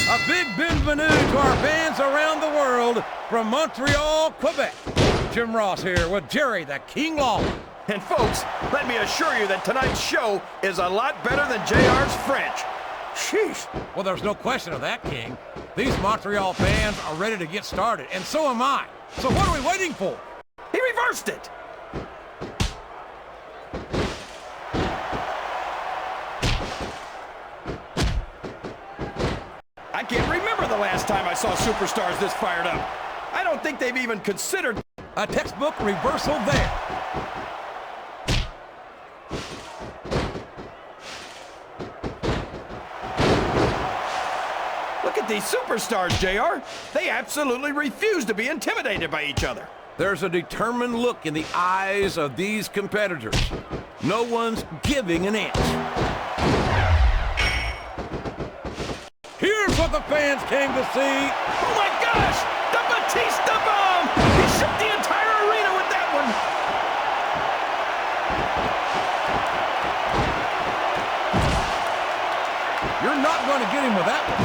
A big bienvenue to our fans around the world from Montreal, Quebec. Jim Ross here with Jerry the King Lawler. And folks, let me assure you that tonight's show is a lot better than JR's French. Sheesh. Well, there's no question of that, King. These Montreal fans are ready to get started, and so am I. So what are we waiting for? He reversed it. I can't remember the last time I saw superstars this fired up. I don't think they've even considered a textbook reversal there. Look at these superstars, JR. They absolutely refuse to be intimidated by each other. There's a determined look in the eyes of these competitors. No one's giving an inch. Here's what the fans came to see. Oh my gosh! The Batista bomb! He shook the entire arena with that one! You're not going to get him with that one.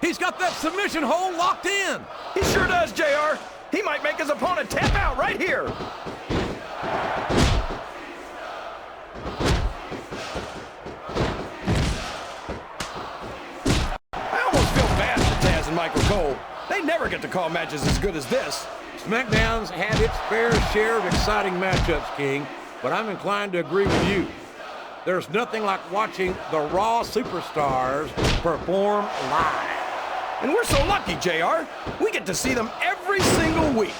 He's got that submission hold locked in. He sure does, JR. He might make his opponent tap out right here. Michael Cole. They never get to call matches as good as this. SmackDown's had its fair share of exciting matchups, King, but I'm inclined to agree with you. There's nothing like watching the Raw superstars perform live. And we're so lucky, JR. We get to see them every single week.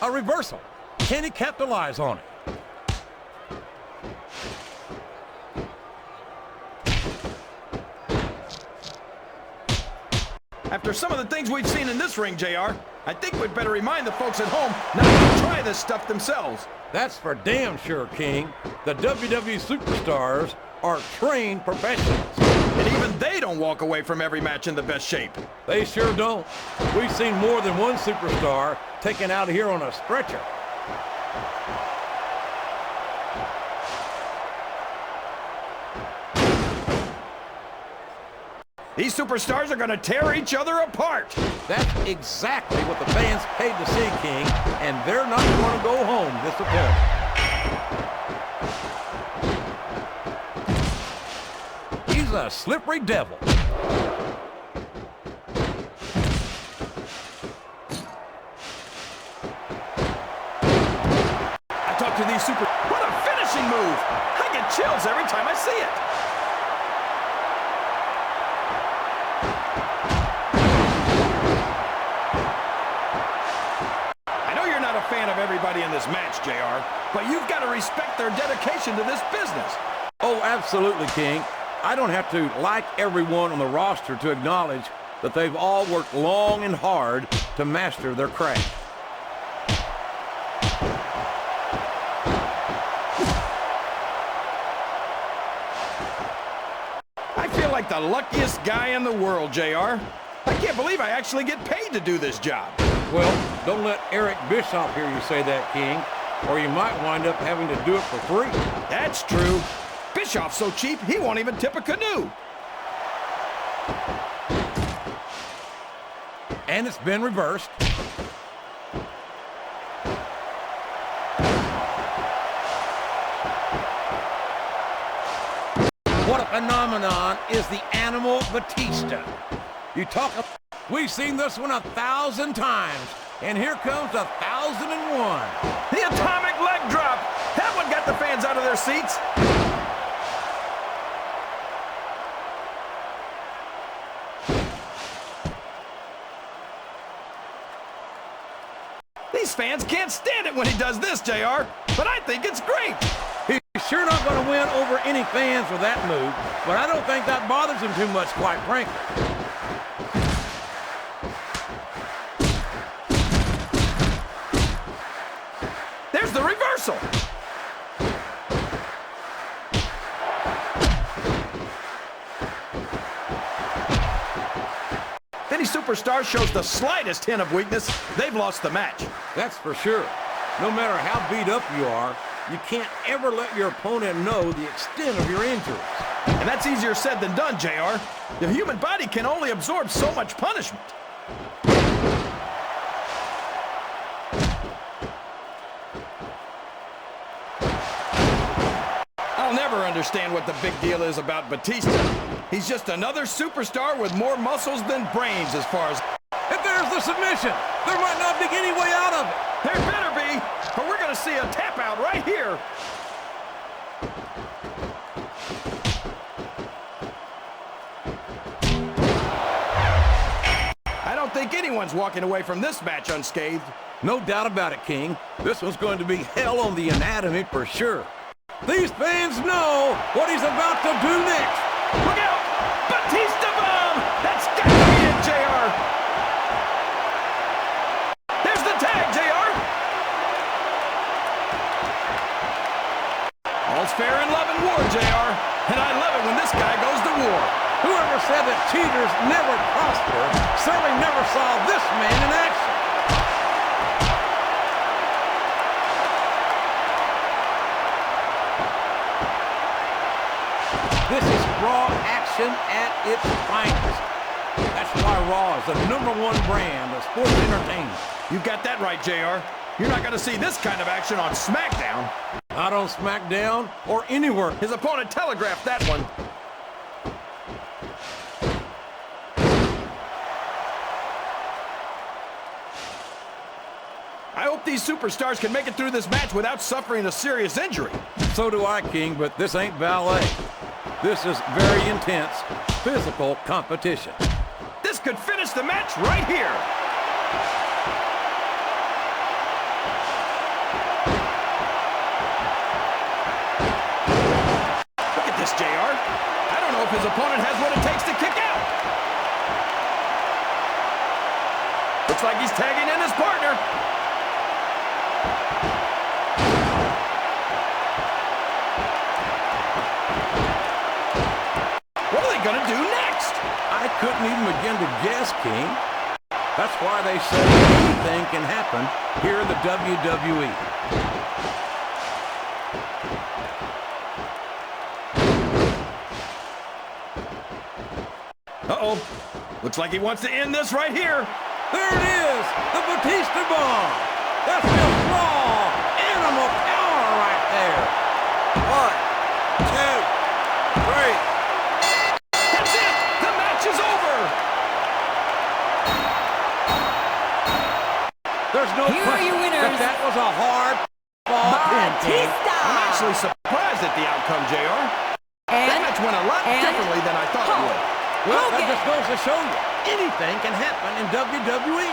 A reversal. Can he capitalize on it? After some of the things we've seen in this ring, JR, I think we'd better remind the folks at home not to try this stuff themselves. That's for damn sure, King. The WWE superstars are trained professionals. And even they don't walk away from every match in the best shape. They sure don't. We've seen more than one superstar taken out of here on a stretcher. These superstars are going to tear each other apart. That's exactly what the fans paid to see, King, and they're not going to go home disappointed. He's a slippery devil. I talk to these super... What a finishing move! I get chills every time I see it. Fan of everybody in this match, JR, but you've got to respect their dedication to this business. Oh, absolutely, King. I don't have to like everyone on the roster to acknowledge that they've all worked long and hard to master their craft. I feel like the luckiest guy in the world, JR. I can't believe I actually get paid to do this job. Well, don't let Eric Bischoff hear you say that, King, or you might wind up having to do it for free. That's true. Bischoff's so cheap, he won't even tip a canoe. And it's been reversed. What a phenomenon is the Animal Batista. You talk about... We've seen this one 1,000 times, and here comes 1,001. The atomic leg drop. That one got the fans out of their seats. These fans can't stand it when he does this, JR, but I think it's great. He's sure not going to win over any fans with that move, but I don't think that bothers him too much, quite frankly. There's the reversal. If any superstar shows the slightest hint of weakness, they've lost the match. That's for sure. No matter how beat up you are, you can't ever let your opponent know the extent of your injuries. And that's easier said than done, JR. The human body can only absorb so much punishment. I'll never understand what the big deal is about Batista. He's just another superstar with more muscles than brains as far as... If there's the submission, there might not be any way out of it. There better be, or we're going to see a tap out right here. I don't think anyone's walking away from this match unscathed. No doubt about it, King. This one's going to be hell on the anatomy for sure. These fans know what he's about to do next. Look out! Batista bomb! That's got to be it, JR. There's the tag, JR. All's fair in love and war, JR. And I love it when this guy goes to war. Whoever said that cheaters never prosper certainly never saw this man in action. This is Raw action at its finest. That's why Raw is the #1 brand of sports entertainment. You got that right, JR. You're not going to see this kind of action on SmackDown. Not on SmackDown or anywhere. His opponent telegraphed that one. I hope these superstars can make it through this match without suffering a serious injury. So do I, King, but this ain't ballet. This is very intense, physical competition. This could finish the match right here. Look at this, JR. I don't know if his opponent has what it takes to kick out. Looks like he's tagging in his partner. What are they going to do next? I couldn't even begin to guess, King. That's why they say anything can happen here in the WWE. Uh-oh. Looks like he wants to end this right here. There it is, the Batista bomb. That's just raw animal power right there. 1, 2, 3. That's it. The match is over. There's no Here are your question winners. that was a hard fought pin, King. I'm actually surprised at the outcome, JR. That match went a lot differently than I thought it would. Well, that just goes to show you, anything can happen in WWE.